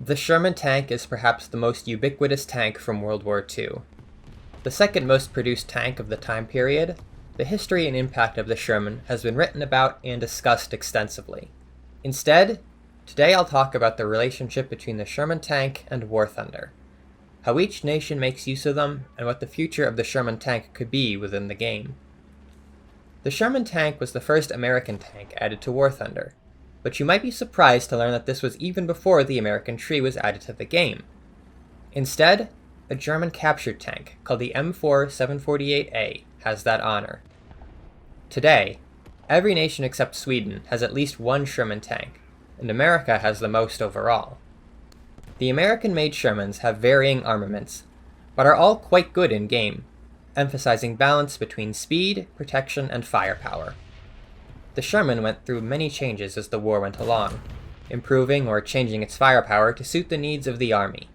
The Sherman tank is perhaps the most ubiquitous tank from World War II. The second most produced tank of the time period, the history and impact of the Sherman has been written about and discussed extensively. Instead, today I'll talk about the relationship between the Sherman tank and War Thunder, how each nation makes use of them, and what the future of the Sherman tank could be within the game. The Sherman tank was the first American tank added to War Thunder, but you might be surprised to learn that this was even before the American tree was added to the game. Instead, a German captured tank called the M4 748A has that honor. Today, every nation except Sweden has at least one Sherman tank, and America has the most overall. The American-made Shermans have varying armaments, but are all quite good in-game, emphasizing balance between speed, protection, and firepower. The Sherman went through many changes as the war went along, improving or changing its firepower to suit the needs of the army.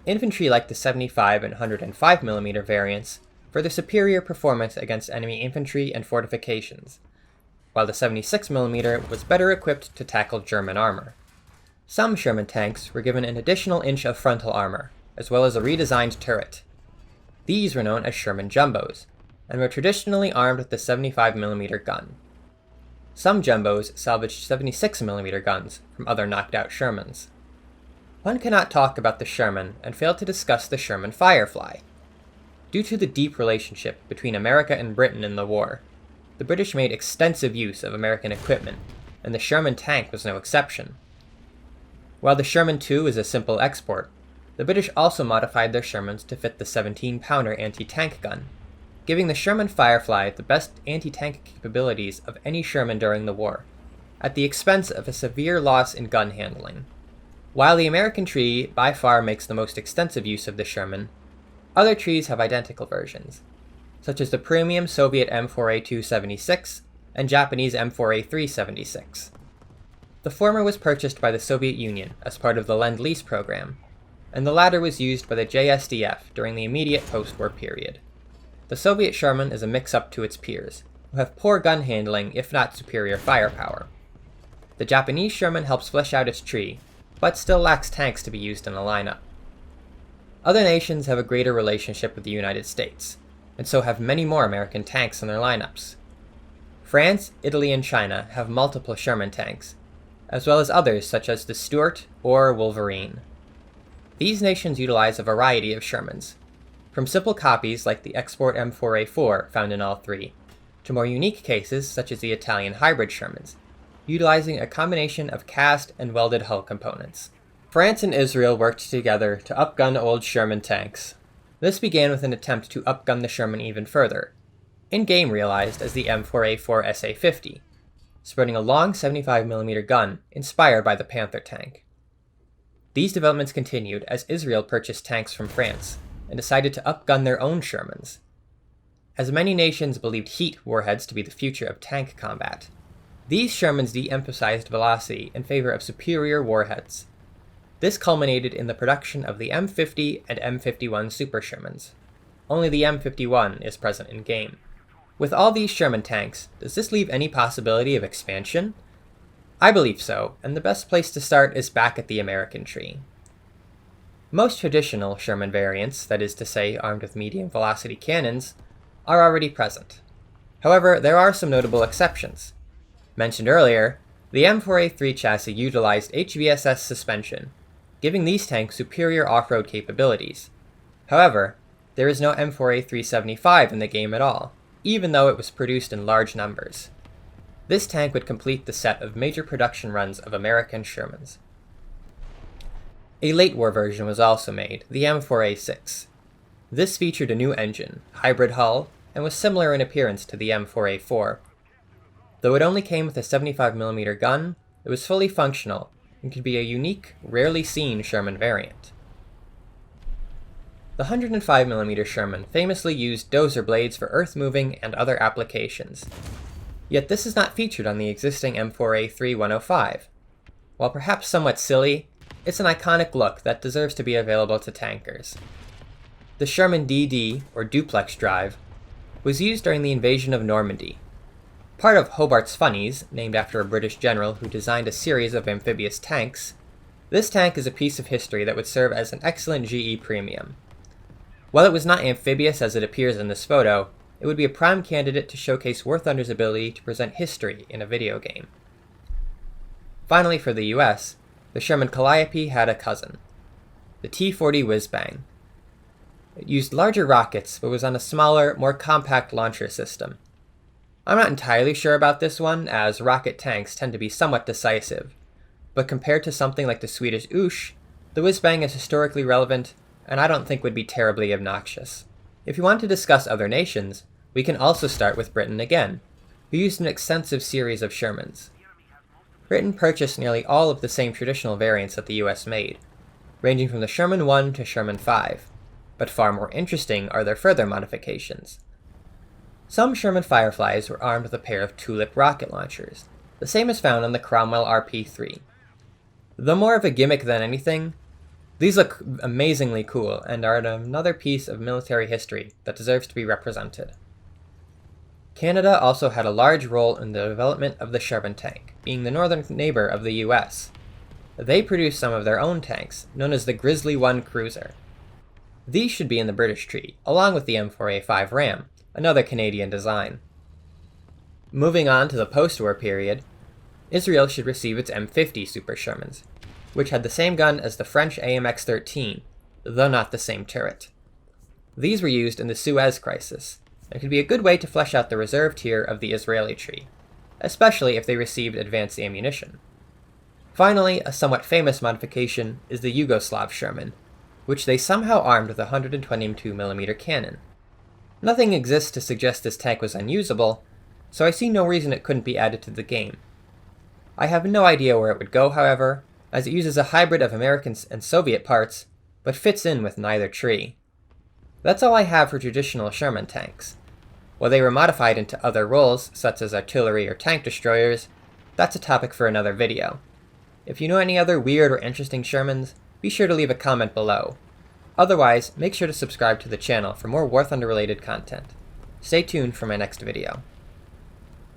Infantry like the 75 and 105mm variants for their superior performance against enemy infantry and fortifications, while the 76mm was better equipped to tackle German armor. Some Sherman tanks were given an additional inch of frontal armor, as well as a redesigned turret. These were known as Sherman Jumbos, and were traditionally armed with the 75mm gun. Some Jumbos salvaged 76mm guns from other knocked-out Shermans. One cannot talk about the Sherman and fail to discuss the Sherman Firefly. Due to the deep relationship between America and Britain in the war, the British made extensive use of American equipment, and the Sherman tank was no exception. While the Sherman II is a simple export, the British also modified their Shermans to fit the 17-pounder anti-tank gun, giving the Sherman Firefly the best anti-tank capabilities of any Sherman during the war, at the expense of a severe loss in gun handling. While the American tree by far makes the most extensive use of the Sherman, other trees have identical versions, such as the premium Soviet M4A276 and Japanese M4A376. The former was purchased by the Soviet Union as part of the lend-lease program, and the latter was used by the JSDF during the immediate post-war period. The Soviet Sherman is a mix-up to its peers, who have poor gun handling if not superior firepower. The Japanese Sherman helps flesh out its tree, but still lacks tanks to be used in a lineup. Other nations have a greater relationship with the United States, and so have many more American tanks in their lineups. France, Italy, and China have multiple Sherman tanks, as well as others such as the Stuart or Wolverine. These nations utilize a variety of Shermans, from simple copies like the export M4A4 found in all three, to more unique cases such as the Italian hybrid Shermans, utilizing a combination of cast and welded hull components. France and Israel worked together to upgun old Sherman tanks. This began with an attempt to upgun the Sherman even further, in-game realized as the M4A4 SA-50, sporting a long 75mm gun inspired by the Panther tank. These developments continued as Israel purchased tanks from France and decided to upgun their own Shermans. As many nations believed heat warheads to be the future of tank combat, these Shermans de-emphasized velocity in favor of superior warheads. This culminated in the production of the M50 and M51 Super Shermans. Only the M51 is present in-game. With all these Sherman tanks, does this leave any possibility of expansion? I believe so, and the best place to start is back at the American tree. Most traditional Sherman variants, that is to say armed with medium velocity cannons, are already present. However, there are some notable exceptions. Mentioned earlier, the M4A3 chassis utilized HVSS suspension, giving these tanks superior off-road capabilities. However, there is no M4A375 in the game at all, even though it was produced in large numbers. This tank would complete the set of major production runs of American Shermans. A late war version was also made, the M4A6. This featured a new engine, hybrid hull, and was similar in appearance to the M4A4. Though it only came with a 75mm gun, it was fully functional and could be a unique, rarely seen Sherman variant. The 105mm Sherman famously used dozer blades for earth moving and other applications. Yet this is not featured on the existing M4A3 105. While perhaps somewhat silly, it's an iconic look that deserves to be available to tankers. The Sherman DD, or duplex drive, was used during the invasion of Normandy. Part of Hobart's Funnies, named after a British general who designed a series of amphibious tanks, This tank is a piece of history that would serve as an excellent GE premium. While it was not amphibious as it appears in this photo, it would be a prime candidate to showcase War Thunder's ability to present history in a video game. Finally, for the US, the Sherman Calliope had a cousin, the T-40 Whiz-Bang. It used larger rockets, but was on a smaller, more compact launcher system. I'm not entirely sure about this one, as rocket tanks tend to be somewhat decisive, but compared to something like the Swedish Ush, the Whiz-Bang is historically relevant, and I don't think would be terribly obnoxious. If you want to discuss other nations, we can also start with Britain again, who used an extensive series of Shermans. Britain purchased nearly all of the same traditional variants that the US made, ranging from the Sherman 1 to Sherman 5, but far more interesting are their further modifications. Some Sherman Fireflies were armed with a pair of tulip rocket launchers, the same as found on the Cromwell RP3. Though more of a gimmick than anything, these look amazingly cool and are another piece of military history that deserves to be represented. Canada also had a large role in the development of the Sherman tank, being the northern neighbor of the US. They produced some of their own tanks, known as the Grizzly 1 Cruiser. These should be in the British tree, along with the M4A5 Ram, another Canadian design. Moving on to the post-war period, Israel should receive its M50 Super Shermans, which had the same gun as the French AMX-13, though not the same turret. These were used in the Suez Crisis, and could be a good way to flesh out the reserve tier of the Israeli tree, especially if they received advanced ammunition. Finally, a somewhat famous modification is the Yugoslav Sherman, which they somehow armed with a 122mm cannon. Nothing exists to suggest this tank was unusable, so I see no reason it couldn't be added to the game. I have no idea where it would go, however, as it uses a hybrid of American and Soviet parts, but fits in with neither tree. That's all I have for traditional Sherman tanks. While they were modified into other roles, such as artillery or tank destroyers, that's a topic for another video. If you know any other weird or interesting Shermans, be sure to leave a comment below. Otherwise, make sure to subscribe to the channel for more War Thunder related content. Stay tuned for my next video.